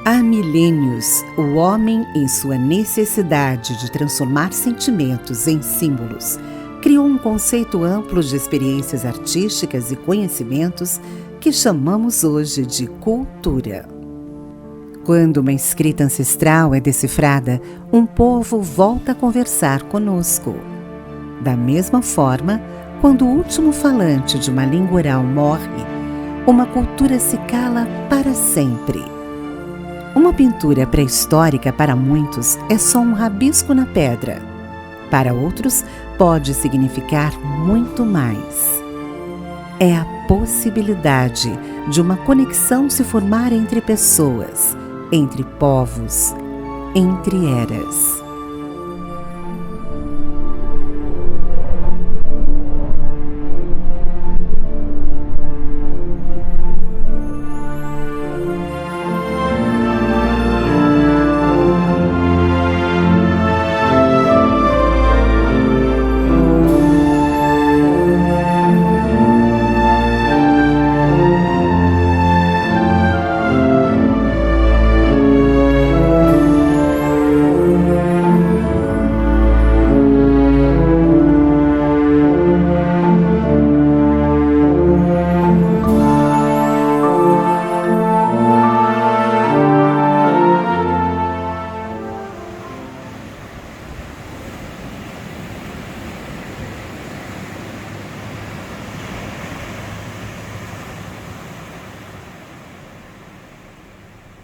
Há milênios, o homem, em sua necessidade de transformar sentimentos em símbolos, criou um conceito amplo de experiências artísticas e conhecimentos que chamamos hoje de cultura. Quando uma escrita ancestral é decifrada, um povo volta a conversar conosco. Da mesma forma, quando o último falante de uma língua oral morre, uma cultura se cala para sempre. Uma pintura pré-histórica para muitos é só um rabisco na pedra. Para outros, pode significar muito mais. É a possibilidade de uma conexão se formar entre pessoas, entre povos, entre eras.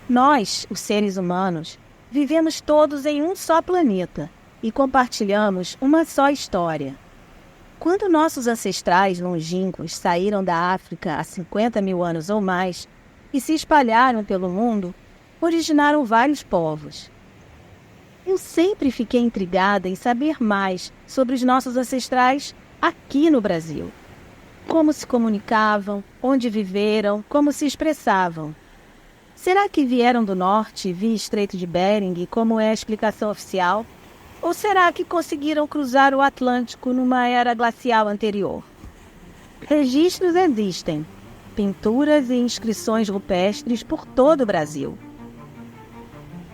Nós, os seres humanos, vivemos todos em um só planeta e compartilhamos uma só história. Quando nossos ancestrais longínquos saíram da África há 50 mil anos ou mais e se espalharam pelo mundo, originaram vários povos. Eu sempre fiquei intrigada em saber mais sobre os nossos ancestrais aqui no Brasil. Como se comunicavam, onde viveram, como se expressavam. Será que vieram do norte via Estreito de Bering, como é a explicação oficial? Ou será que conseguiram cruzar o Atlântico numa era glacial anterior? Registros existem, pinturas e inscrições rupestres por todo o Brasil.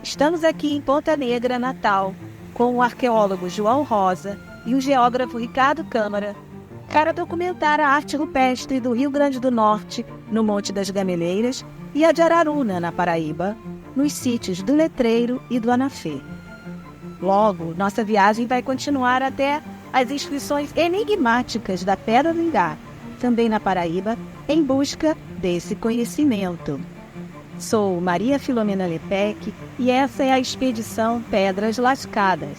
Estamos aqui em Ponta Negra, Natal, com o arqueólogo João Rosa e o geógrafo Ricardo Câmara, para documentar a arte rupestre do Rio Grande do Norte, no Monte das Gameleiras, e a de Araruna, na Paraíba, nos sítios do Letreiro e do Anafê. Logo, nossa viagem vai continuar até as inscrições enigmáticas da Pedra do Ingá, também na Paraíba, em busca desse conhecimento. Sou Maria Filomena Lepec e essa é a expedição Pedras Lascadas.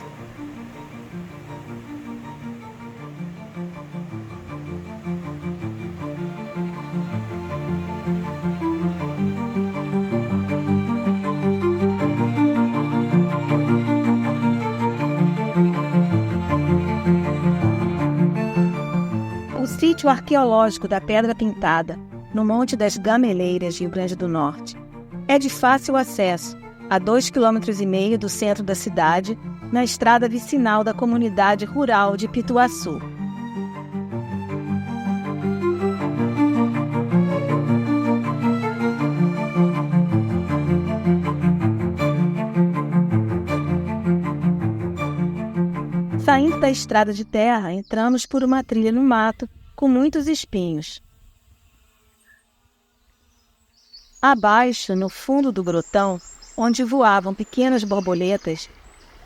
O sítio arqueológico da Pedra Pintada, no Monte das Gameleiras, Rio Grande do Norte, é de fácil acesso, a 2,5 km do centro da cidade, na estrada vicinal da comunidade rural de Pituaçu. Saindo da estrada de terra, entramos por uma trilha no mato, com muitos espinhos. Abaixo, no fundo do grotão, onde voavam pequenas borboletas,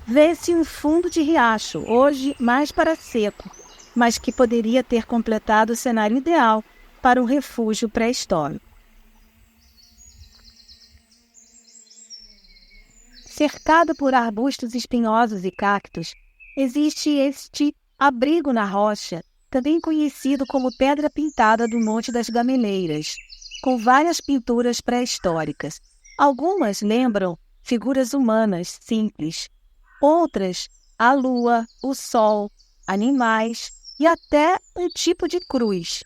vê-se um fundo de riacho, hoje mais para seco, mas que poderia ter completado o cenário ideal para um refúgio pré-histórico. Cercado por arbustos espinhosos e cactos, existe este abrigo na rocha, também conhecido como Pedra Pintada do Monte das Gameleiras, com várias pinturas pré-históricas. Algumas lembram figuras humanas simples, outras a lua, o sol, animais e até um tipo de cruz.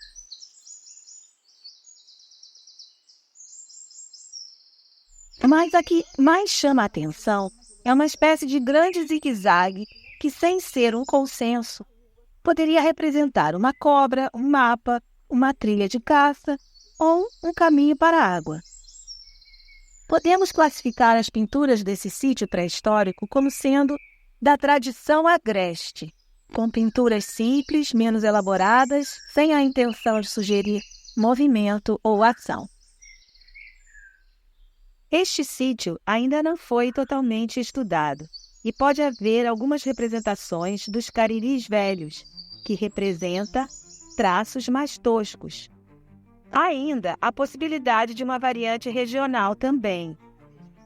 Mas a que mais chama a atenção é uma espécie de grande zigue-zague que, sem ser um consenso, poderia representar uma cobra, um mapa, uma trilha de caça ou um caminho para a água. Podemos classificar as pinturas desse sítio pré-histórico como sendo da tradição agreste, com pinturas simples, menos elaboradas, sem a intenção de sugerir movimento ou ação. Este sítio ainda não foi totalmente estudado e pode haver algumas representações dos cariris velhos, que representa traços mais toscos. Há ainda a possibilidade de uma variante regional também.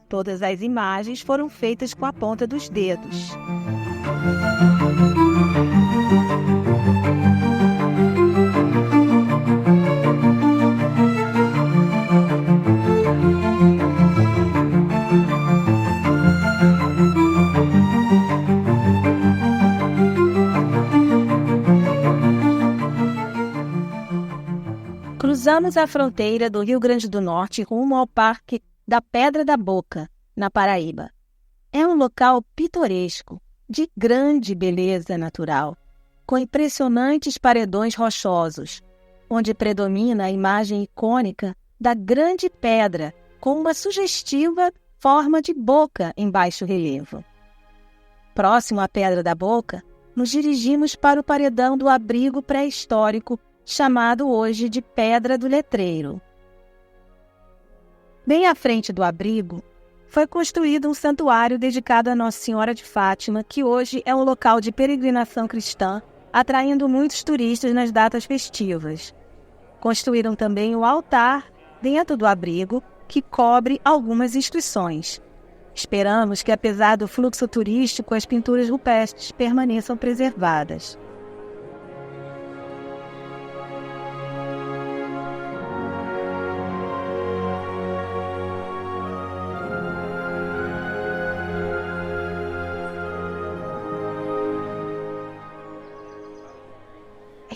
Todas as imagens foram feitas com a ponta dos dedos. Cruzamos a fronteira do Rio Grande do Norte rumo ao Parque da Pedra da Boca, na Paraíba. É um local pitoresco, de grande beleza natural, com impressionantes paredões rochosos, onde predomina a imagem icônica da grande pedra com uma sugestiva forma de boca em baixo relevo. Próximo à Pedra da Boca, nos dirigimos para o paredão do abrigo pré-histórico chamado hoje de Pedra do Letreiro. Bem à frente do abrigo, foi construído um santuário dedicado a Nossa Senhora de Fátima, que hoje é um local de peregrinação cristã, atraindo muitos turistas nas datas festivas. Construíram também o altar dentro do abrigo, que cobre algumas inscrições. Esperamos que, apesar do fluxo turístico, as pinturas rupestres permaneçam preservadas.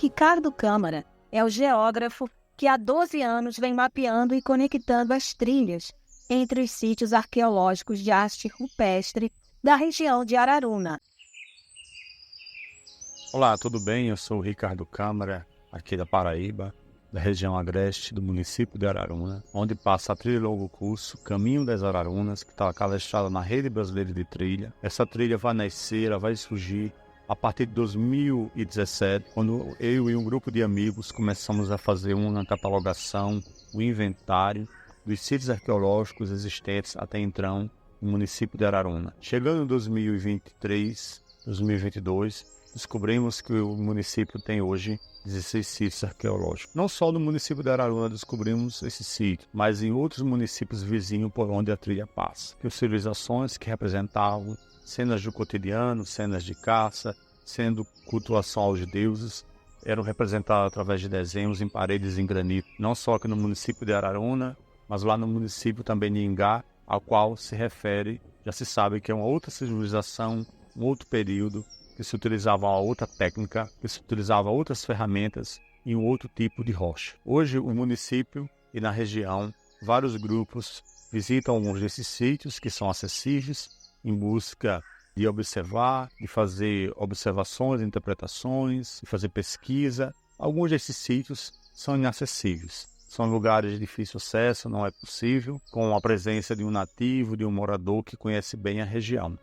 Ricardo Câmara é o geógrafo que há 12 anos vem mapeando e conectando as trilhas entre os sítios arqueológicos de arte rupestre da região de Araruna. Olá, tudo bem? Eu sou o Ricardo Câmara, aqui da Paraíba, da região agreste do município de Araruna, onde passa a trilha longo curso Caminho das Ararunas, que está cadastrada na Rede Brasileira de Trilha. Essa trilha vai nascer, ela vai surgir a partir de 2017, quando eu e um grupo de amigos começamos a fazer uma catalogação, um inventário dos sítios arqueológicos existentes até então no município de Araruna. Chegando em 2023, 2022, descobrimos que o município tem hoje 16 sítios arqueológicos. Não só no município de Araruna descobrimos esse sítio, mas em outros municípios vizinhos por onde a trilha passa. Que civilizações que representavam cenas do cotidiano, cenas de caça, sendo cultuação aos deuses, eram representadas através de desenhos em paredes em granito, não só aqui no município de Araruna, mas lá no município também de Ingá, ao qual se refere, já se sabe que é uma outra civilização, um outro período, que se utilizava uma outra técnica, que se utilizava outras ferramentas e um outro tipo de rocha. Hoje, o município e na região, vários grupos visitam alguns desses sítios que são acessíveis, em busca de observar, de fazer observações, interpretações, de fazer pesquisa. Alguns desses sítios são inacessíveis. São lugares de difícil acesso, não é possível, com a presença de um nativo, de um morador que conhece bem a região.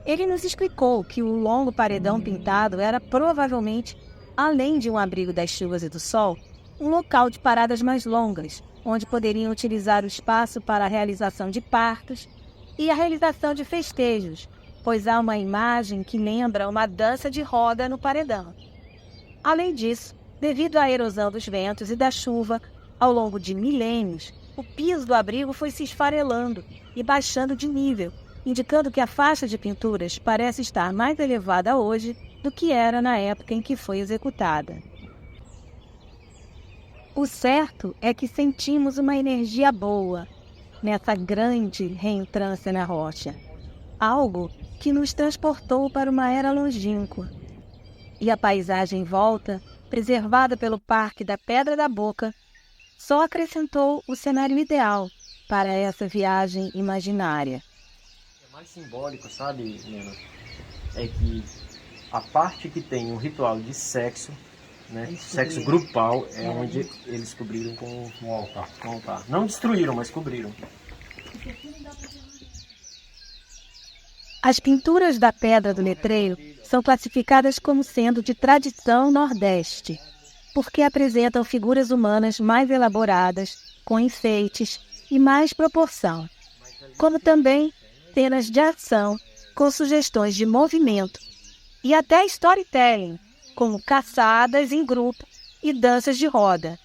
Ele nos explicou que o longo paredão pintado era provavelmente, além de um abrigo das chuvas e do sol, um local de paradas mais longas, onde poderiam utilizar o espaço para a realização de partos e a realização de festejos, pois há uma imagem que lembra uma dança de roda no paredão. Além disso, devido à erosão dos ventos e da chuva, ao longo de milênios, o piso do abrigo foi se esfarelando e baixando de nível, indicando que a faixa de pinturas parece estar mais elevada hoje do que era na época em que foi executada. O certo é que sentimos uma energia boa nessa grande reentrância na rocha, algo que nos transportou para uma era longínqua. E a paisagem em volta, preservada pelo Parque da Pedra da Boca, só acrescentou o cenário ideal para essa viagem imaginária. É mais simbólico, sabe, Lena? É que a parte que tem um ritual de sexo, né, sexo grupal, é onde eles cobriram com o altar. Com o altar. Não destruíram, mas cobriram. As pinturas da Pedra do Letreiro são classificadas como sendo de tradição nordeste, porque apresentam figuras humanas mais elaboradas, com enfeites e mais proporção, como também cenas de ação com sugestões de movimento e até storytelling, como caçadas em grupo e danças de roda.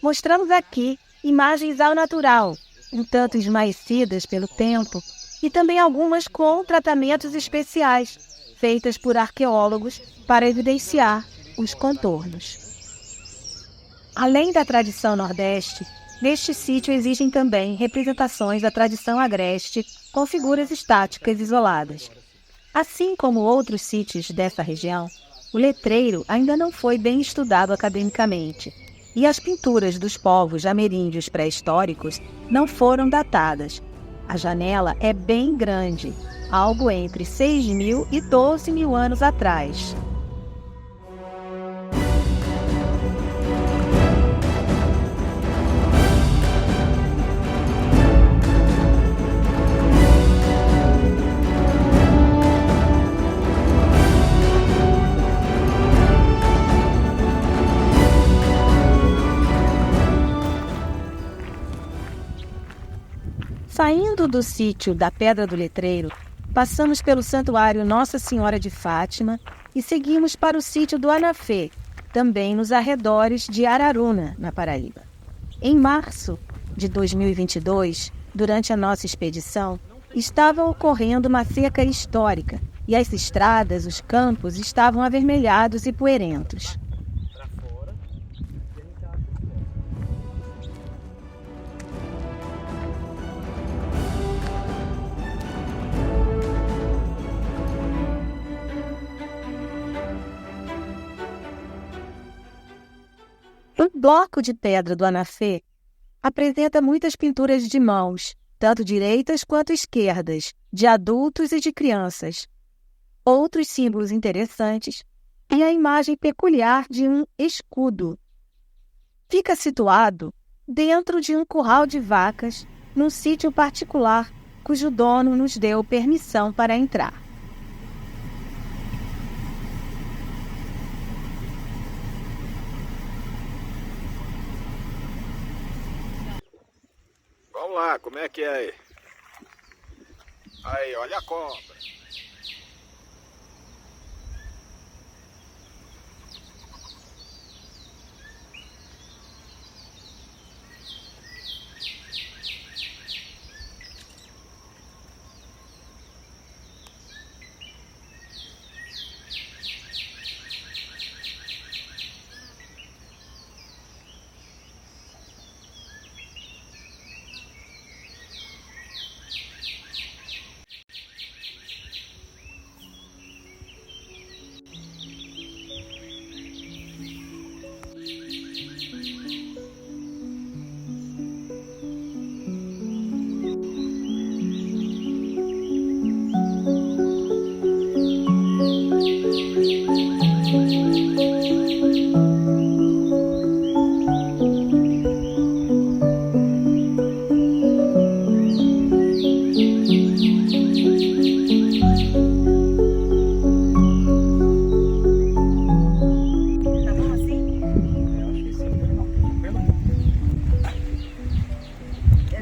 Mostramos aqui imagens ao natural, um tanto esmaecidas pelo tempo, e também algumas com tratamentos especiais, feitas por arqueólogos para evidenciar os contornos. Além da tradição nordeste, neste sítio existem também representações da tradição agreste com figuras estáticas isoladas. Assim como outros sítios dessa região, o Letreiro ainda não foi bem estudado academicamente, e as pinturas dos povos ameríndios pré-históricos não foram datadas. A janela é bem grande, algo entre 6.000 e 12.000 anos atrás. Saindo do sítio da Pedra do Letreiro, passamos pelo Santuário Nossa Senhora de Fátima e seguimos para o sítio do Anafê, também nos arredores de Araruna, na Paraíba. Em março de 2022, durante a nossa expedição, estava ocorrendo uma seca histórica e as estradas, os campos estavam avermelhados e poeirentos. O bloco de pedra do Anafê apresenta muitas pinturas de mãos, tanto direitas quanto esquerdas, de adultos e de crianças. Outros símbolos interessantes e a imagem peculiar de um escudo. Fica situado dentro de um curral de vacas, num sítio particular, cujo dono nos deu permissão para entrar. Vamos lá, como é que é aí? Aí, olha a cobra.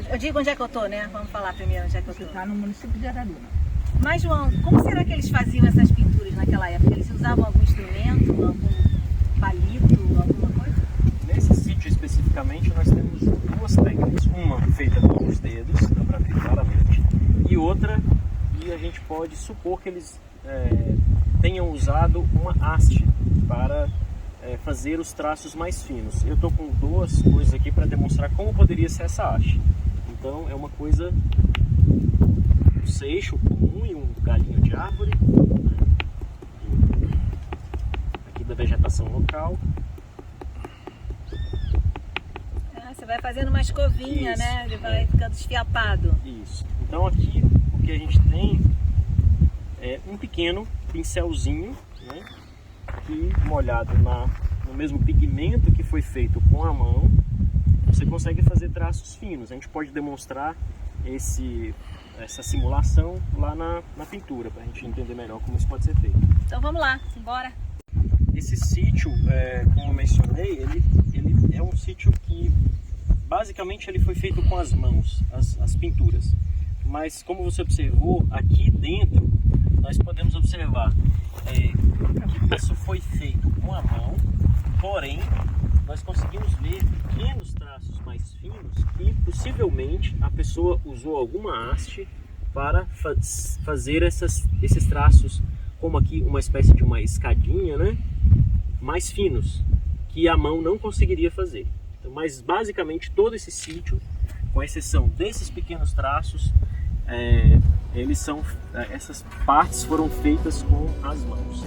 Eu digo onde é que eu tô, né? Vamos falar primeiro onde é que eu tô. Você está no município de Araruna. Mas, João, como será que eles faziam essas pinturas naquela época? Eles usavam algum instrumento, algum palito, alguma coisa? Nesse sítio especificamente nós temos duas técnicas. Uma feita com os dedos, dá para ver claramente, e outra que a gente pode supor que eles tenham usado uma haste para fazer os traços mais finos. Eu estou com duas coisas aqui para demonstrar como poderia ser essa haste. Então é uma coisa, um seixo comum e um galinho de árvore, aqui da vegetação local. vai fazendo uma escovinha, Isso, né? Ele vai ficando esfiapado. Isso. Então aqui o que a gente tem é um pequeno pincelzinho, né, que molhado no mesmo pigmento que foi feito com a mão, você consegue fazer traços finos. A gente pode demonstrar essa simulação lá na pintura, para a gente entender melhor como isso pode ser feito. Então vamos lá, embora. Esse sítio, como eu mencionei, ele é um sítio que basicamente ele foi feito com as mãos, as pinturas. Mas como você observou, aqui dentro nós podemos observar que isso foi feito com a mão, porém nós conseguimos ver pequenos traços mais finos que possivelmente a pessoa usou alguma haste para fazer esses traços, como aqui uma espécie de uma escadinha, né, mais finos, que a mão não conseguiria fazer. Então, mas basicamente todo esse sítio, com exceção desses pequenos traços, essas partes foram feitas com as mãos.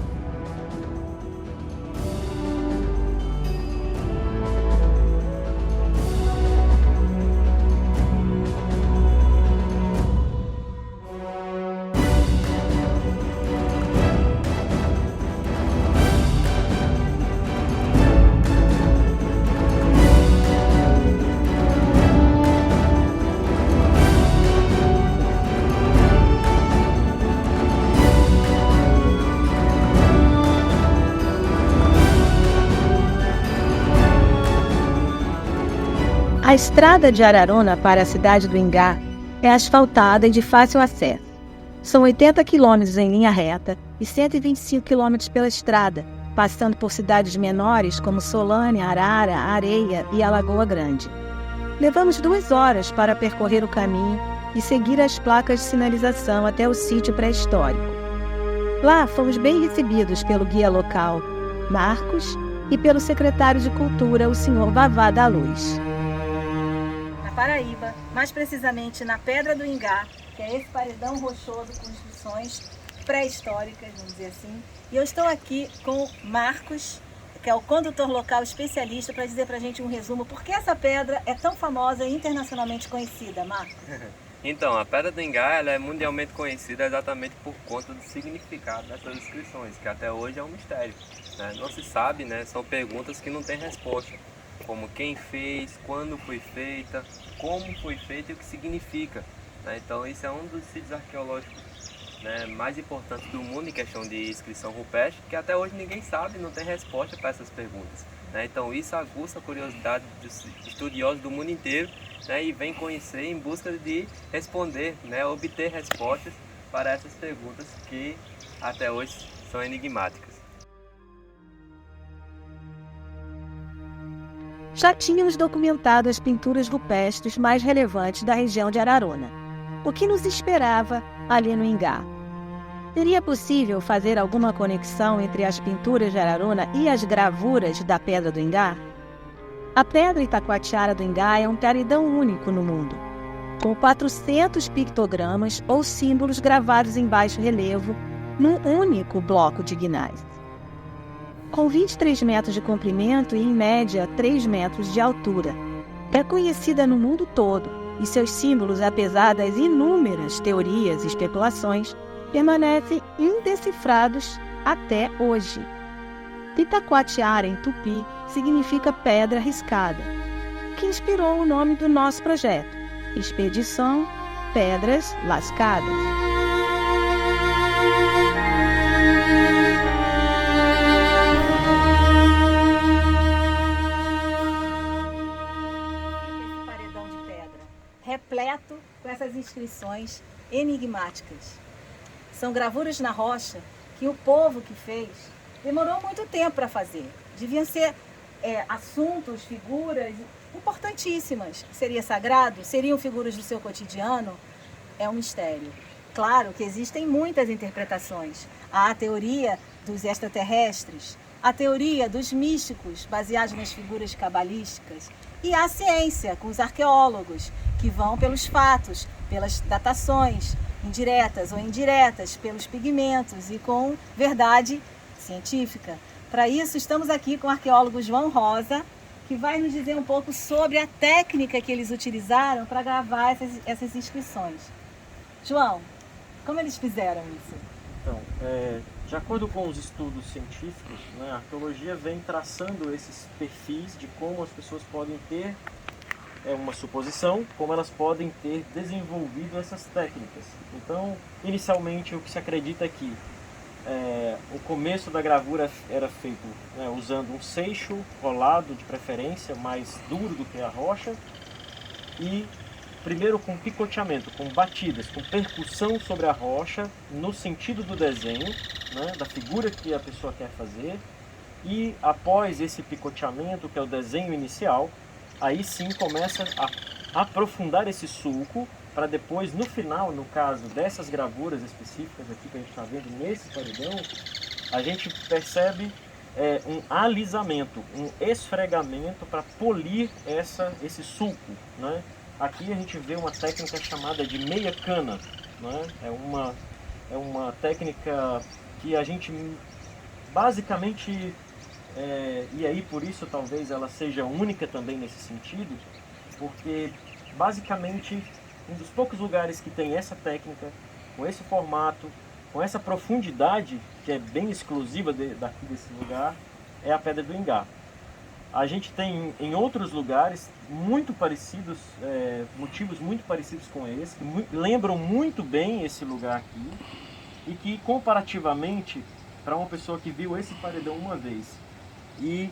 A estrada de Araruna para a cidade do Ingá é asfaltada e de fácil acesso. São 80 quilômetros em linha reta e 125 quilômetros pela estrada, passando por cidades menores como Solânia, Arara, Areia e Alagoa Grande. Levamos 2 horas para percorrer o caminho e seguir as placas de sinalização até o sítio pré-histórico. Lá fomos bem recebidos pelo guia local, Marcos, e pelo secretário de Cultura, o senhor Vavá da Luz. Paraíba, mais precisamente na Pedra do Ingá, que é esse paredão rochoso com inscrições pré-históricas, vamos dizer assim. E eu estou aqui com Marcos, que é o condutor local especialista, para dizer para a gente um resumo. Por que essa pedra é tão famosa e internacionalmente conhecida, Marcos? Então, a Pedra do Ingá ela é mundialmente conhecida exatamente por conta do significado dessas inscrições, que até hoje é um mistério, né? Não se sabe, né? São perguntas que não têm resposta, como quem fez, quando foi feita, como foi feita e o que significa, né? Então isso é um dos sítios arqueológicos, né, mais importantes do mundo em questão de inscrição rupestre, que até hoje ninguém sabe, não tem resposta para essas perguntas, né? Então isso aguça a curiosidade dos estudiosos do mundo inteiro, né, e vem conhecer em busca de responder, né, obter respostas para essas perguntas que até hoje são enigmáticas. Já tínhamos documentado as pinturas rupestres mais relevantes da região de Araruna. O que nos esperava ali no Ingá? Seria possível fazer alguma conexão entre as pinturas de Araruna e as gravuras da Pedra do Ingá? A Pedra Itacoatiara do Ingá é um paredão único no mundo, com 400 pictogramas ou símbolos gravados em baixo relevo num único bloco de gneiss. Com 23 metros de comprimento e, em média, 3 metros de altura. É conhecida no mundo todo e seus símbolos, apesar das inúmeras teorias e especulações, permanecem indecifrados até hoje. Itacoatiara, em tupi, significa pedra riscada, que inspirou o nome do nosso projeto, Expedição Pedras Lascadas. Repleto com essas inscrições enigmáticas. São gravuras na rocha que o povo que fez demorou muito tempo para fazer. Deviam ser assuntos, figuras importantíssimas. Seria sagrado? Seriam figuras do seu cotidiano? É um mistério. Claro que existem muitas interpretações. Há a teoria dos extraterrestres, a teoria dos místicos, baseados nas figuras cabalísticas, e a ciência, com os arqueólogos, que vão pelos fatos, pelas datações, indiretas ou indiretas, pelos pigmentos e com verdade científica. Para isso, estamos aqui com o arqueólogo João Rosa, que vai nos dizer um pouco sobre a técnica que eles utilizaram para gravar essas inscrições. João, como eles fizeram isso? Então, de acordo com os estudos científicos, né, a arqueologia vem traçando esses perfis de como as pessoas podem ter uma suposição, como elas podem ter desenvolvido essas técnicas. Então, inicialmente, o que se acredita é que o começo da gravura era feito usando um seixo rolado, de preferência, mais duro do que a rocha, e primeiro com picoteamento, com batidas, com percussão sobre a rocha, no sentido do desenho, né, da figura que a pessoa quer fazer, e após esse picoteamento, que é o desenho inicial, aí sim começa a aprofundar esse sulco, para depois, no final, no caso dessas gravuras específicas aqui que a gente está vendo nesse paredão, a gente percebe um alisamento, um esfregamento para polir esse sulco, né? Aqui a gente vê uma técnica chamada de meia cana, né? É uma técnica que a gente basicamente, e aí por isso talvez ela seja única também nesse sentido, porque basicamente um dos poucos lugares que tem essa técnica, com esse formato, com essa profundidade, que é bem exclusiva daqui desse lugar, é a Pedra do Ingá. A gente tem em outros lugares muito parecidos, motivos muito parecidos com esse, que lembram muito bem esse lugar aqui, e que comparativamente, para uma pessoa que viu esse paredão uma vez, e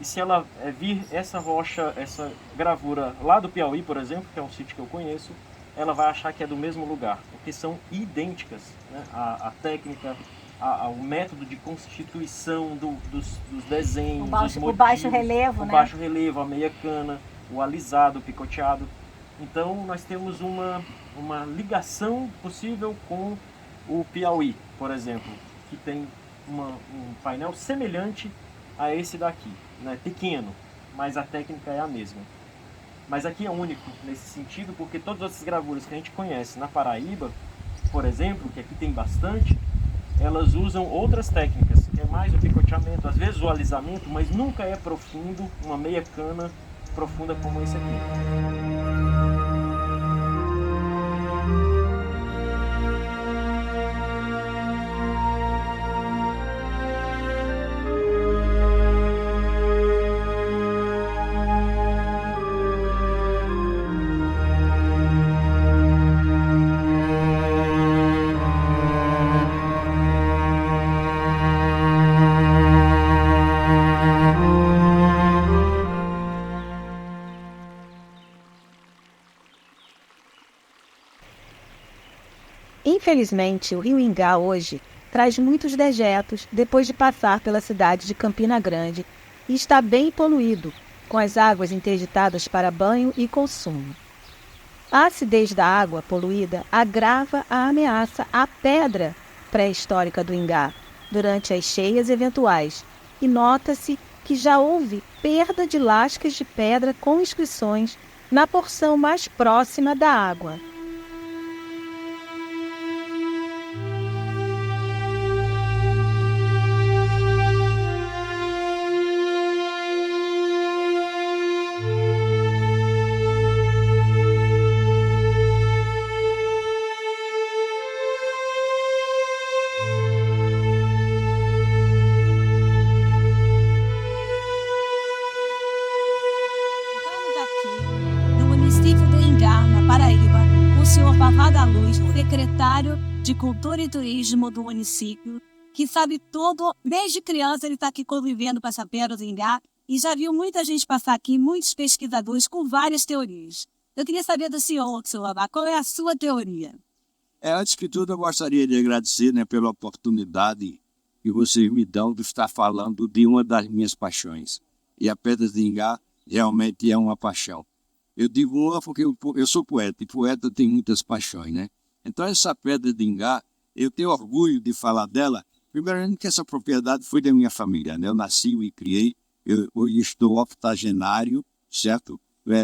se ela vir essa rocha, essa gravura lá do Piauí, por exemplo, que é um sítio que eu conheço, ela vai achar que é do mesmo lugar, porque são idênticas, né? A técnica, o método de constituição dos desenhos, o baixo relevo, o baixo relevo, a meia cana, o alisado, o picoteado. Então nós temos uma ligação possível com o Piauí, por exemplo, que tem um painel semelhante a esse daqui, né? Pequeno, mas a técnica é a mesma. Mas aqui é único nesse sentido, porque todas essas gravuras que a gente conhece na Paraíba, por exemplo, que aqui tem bastante, elas usam outras técnicas, que é mais o picoteamento, às vezes o alisamento, mas nunca é profundo, uma meia cana profunda como esse aqui. Infelizmente, o rio Ingá hoje traz muitos dejetos depois de passar pela cidade de Campina Grande e está bem poluído, com as águas interditadas para banho e consumo. A acidez da água poluída agrava a ameaça à pedra pré-histórica do Ingá durante as cheias eventuais, e nota-se que já houve perda de lascas de pedra com inscrições na porção mais próxima da água. Secretário de Cultura e Turismo do município, que sabe tudo, desde criança ele está aqui convivendo com essa Pedra do Ingá e já viu muita gente passar aqui, muitos pesquisadores com várias teorias. Eu queria saber do senhor, Abá, qual é a sua teoria? Antes que tudo, eu gostaria de agradecer, pela oportunidade que vocês me dão de estar falando de uma das minhas paixões. E a Pedra do Ingá realmente é uma paixão. Eu digo uma porque eu sou poeta, e poeta tem muitas paixões, né? Então, essa Pedra do Ingá, eu tenho orgulho de falar dela, primeiramente que essa propriedade foi da minha família, né? Eu nasci e criei, eu estou octogenário, certo?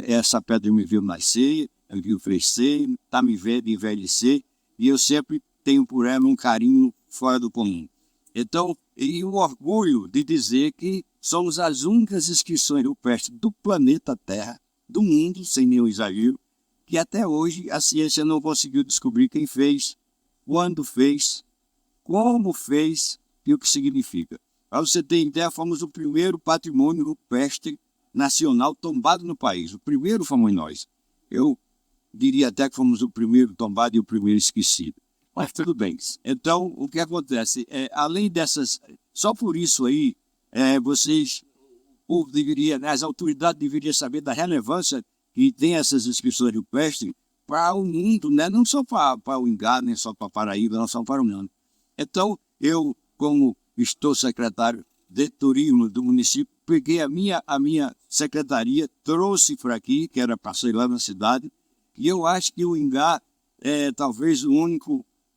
Essa pedra me viu nascer, me viu crescer, está me vendo envelhecer, e eu sempre tenho por ela um carinho fora do comum. Então, e o orgulho de dizer que somos as únicas inscrições rupestres do planeta Terra, do mundo, sem nenhum exagero, que até hoje a ciência não conseguiu descobrir quem fez, quando fez, como fez e o que significa. Para você ter ideia, fomos o primeiro patrimônio rupestre nacional tombado no país. O primeiro fomos nós. Eu diria até que fomos o primeiro tombado e o primeiro esquecido. Mas tudo bem. Então, o que acontece? Além dessas... Só por isso aí, vocês... O povo deveria, as autoridades deveriam saber da relevância que tem essas inscrições rupestres para o mundo, né? Não só para o Ingá, nem só para Paraíba, não só para o mundo. Então, eu, como estou secretário de turismo do município, peguei a minha secretaria, trouxe para aqui, que era para ser lá na cidade, e eu acho que o Ingá é talvez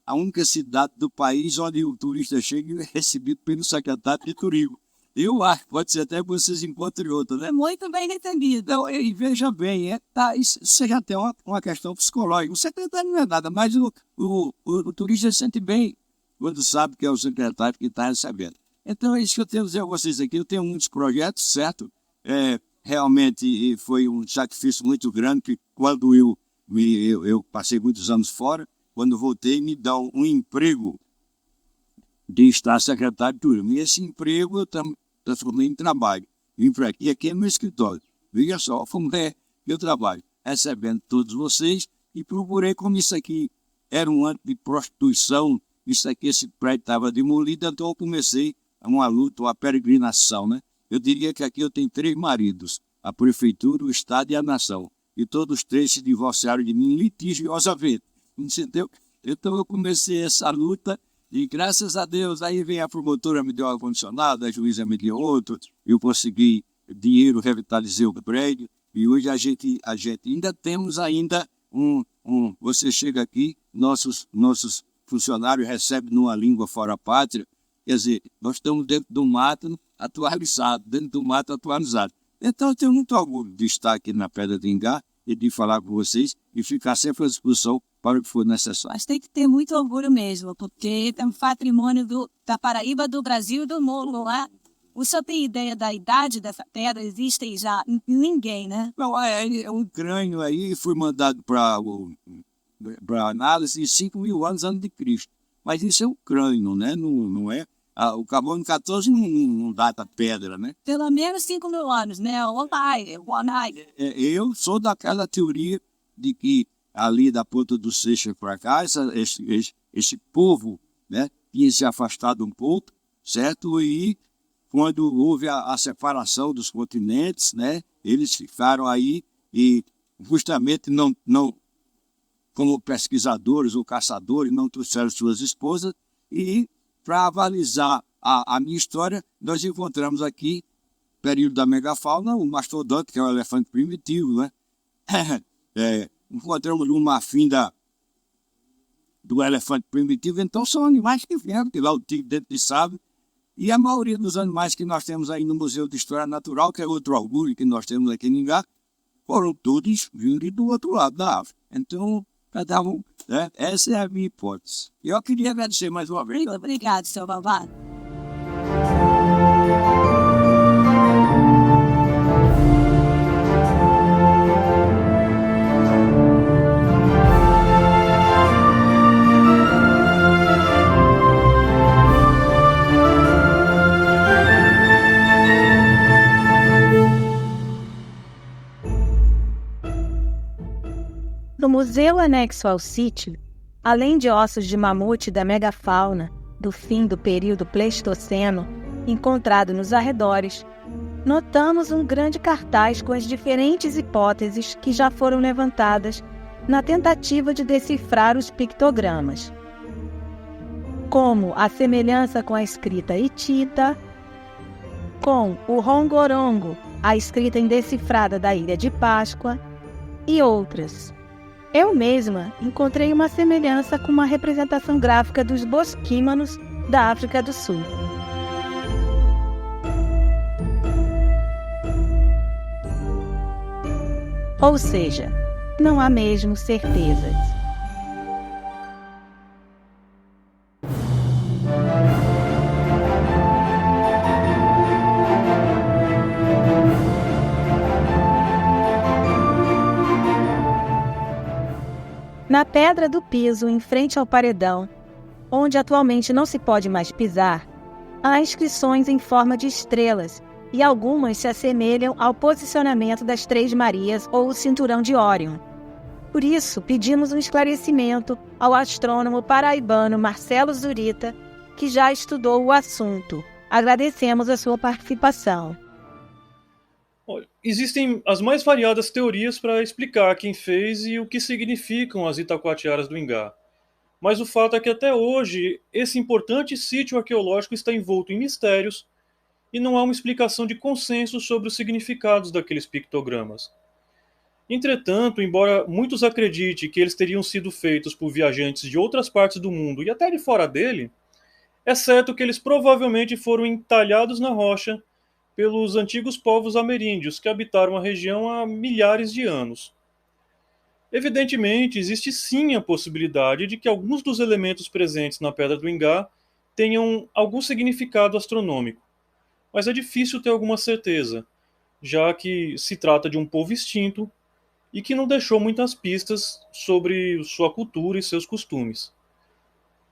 a única cidade do país onde o turista chega e é recebido pelo secretário de turismo. Eu acho, pode ser até que vocês encontrem outra, né? Muito bem entendido. Então, e veja bem, isso já tem uma questão psicológica. O secretário não é nada, mas o turista sente bem quando sabe que é o secretário que está recebendo. Então, é isso que eu tenho a dizer a vocês aqui. Eu tenho muitos projetos, certo? Realmente foi um sacrifício muito grande, que quando eu passei muitos anos fora, quando voltei, me dão um emprego de estar secretário de turismo. E esse emprego eu transformei em trabalho. Vim para aqui, aqui é meu escritório. Veja só, como é que eu trabalho, recebendo todos vocês, e procurei, como isso aqui era um ano de prostituição, isso aqui, esse prédio estava demolido, então eu comecei uma luta, uma peregrinação, né? Eu diria que aqui eu tenho 3 maridos, a prefeitura, o estado e a nação. E todos 3 se divorciaram de mim litigiosamente, entendeu? Então eu comecei essa luta e graças a Deus, aí vem a promotora, me deu ar-condicionado, a juíza me deu outro, eu consegui dinheiro, revitalizei o prédio, e hoje a gente ainda temos você chega aqui, nossos funcionários recebem numa língua fora a pátria, quer dizer, nós estamos dentro do mato atualizado, Então eu tenho muito orgulho de estar aqui na Pedra de Ingá e de falar com vocês e ficar sempre à disposição para o que for necessário. Mas tem que ter muito orgulho mesmo, porque é um patrimônio da Paraíba, do Brasil e do mundo, não é? O senhor tem ideia da idade dessa pedra? Existem já ninguém, né? Não, é um crânio aí, foi mandado para análise de 5.000 anos antes de Cristo. Mas isso é um crânio, né? Não é? O carbono 14 não data pedra, né? Pelo menos 5.000 anos, né? Eu sou daquela teoria de que ali da Ponta do Seixas para cá, esse povo, né, tinha se afastado um pouco, certo? E quando houve a separação dos continentes, né, eles ficaram aí e justamente não como pesquisadores ou caçadores, não trouxeram suas esposas. E para avalizar a minha história, nós encontramos aqui, período da megafauna, o mastodonte, que é o elefante primitivo, né? Encontramos uma finda do elefante primitivo, então são animais que vieram de lá, o tigre dentro de sábio, e a maioria dos animais que nós temos aí no Museu de História Natural, que é outro orgulho que nós temos aqui em Ingá, foram todos vindos do outro lado da África. Então, cada um, né? Essa é a minha hipótese. Eu queria agradecer mais uma vez. Muito obrigado, senhor Vavá. No museu anexo ao sítio, além de ossos de mamute da megafauna do fim do período Pleistoceno, encontrado nos arredores, notamos um grande cartaz com as diferentes hipóteses que já foram levantadas na tentativa de decifrar os pictogramas, como a semelhança com a escrita hitita, com o rongorongo, a escrita indecifrada da Ilha de Páscoa, e outras. Eu mesma encontrei uma semelhança com uma representação gráfica dos bosquímanos da África do Sul. Ou seja, não há mesmo certezas. pedra do piso em frente ao paredão, onde atualmente não se pode mais pisar, há inscrições em forma de estrelas e algumas se assemelham ao posicionamento das Três Marias ou o cinturão de Órion. Por isso, pedimos um esclarecimento ao astrônomo paraibano Marcelo Zurita, que já estudou o assunto. Agradecemos a sua participação. Olha, existem as mais variadas teorias para explicar quem fez e o que significam as Itacoatiaras do Ingá. Mas o fato é que até hoje esse importante sítio arqueológico está envolto em mistérios e não há uma explicação de consenso sobre os significados daqueles pictogramas. Entretanto, embora muitos acreditem que eles teriam sido feitos por viajantes de outras partes do mundo e até de fora dele, é certo que eles provavelmente foram entalhados na rocha pelos antigos povos ameríndios que habitaram a região há milhares de anos. Evidentemente, existe sim a possibilidade de que alguns dos elementos presentes na Pedra do Ingá tenham algum significado astronômico, mas é difícil ter alguma certeza, já que se trata de um povo extinto e que não deixou muitas pistas sobre sua cultura e seus costumes.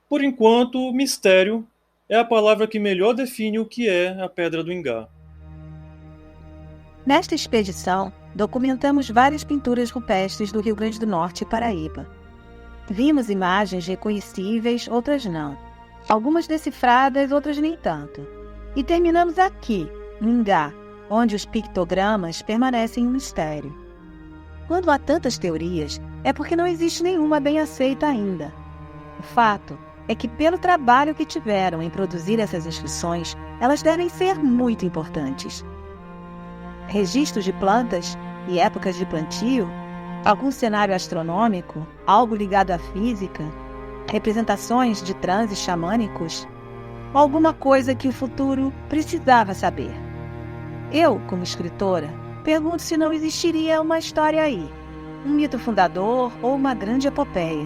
Por enquanto, mistério é a palavra que melhor define o que é a Pedra do Ingá. Nesta expedição, documentamos várias pinturas rupestres do Rio Grande do Norte e Paraíba. Vimos imagens reconhecíveis, outras não. Algumas decifradas, outras nem tanto. E terminamos aqui, no Ingá, onde os pictogramas permanecem um mistério. Quando há tantas teorias, é porque não existe nenhuma bem aceita ainda. O fato é que, pelo trabalho que tiveram em produzir essas inscrições, elas devem ser muito importantes. Registros de plantas e épocas de plantio, algum cenário astronômico, algo ligado à física, representações de transes xamânicos, ou alguma coisa que o futuro precisava saber. Eu, como escritora, pergunto se não existiria uma história aí, um mito fundador ou uma grande epopeia.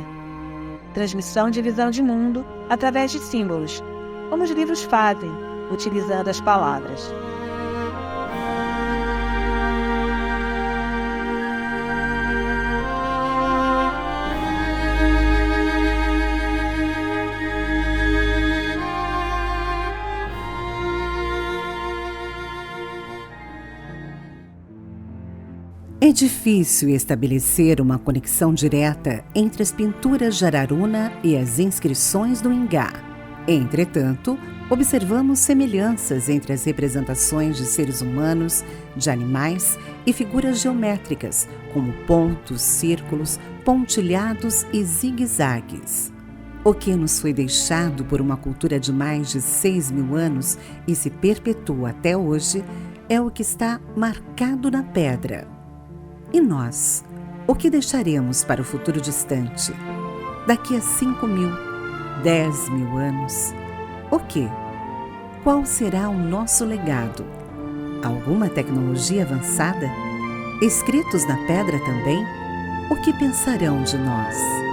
Transmissão de visão de mundo através de símbolos, como os livros fazem, utilizando as palavras. É difícil estabelecer uma conexão direta entre as pinturas de Araruna e as inscrições do Ingá. Entretanto, observamos semelhanças entre as representações de seres humanos, de animais e figuras geométricas, como pontos, círculos, pontilhados e zigue-zagues. O que nos foi deixado por uma cultura de mais de 6.000 anos e se perpetua até hoje é o que está marcado na pedra. E nós, o que deixaremos para o futuro distante? Daqui a 5.000, 10.000 anos? O quê? Qual será o nosso legado? Alguma tecnologia avançada? Escritos na pedra também? O que pensarão de nós?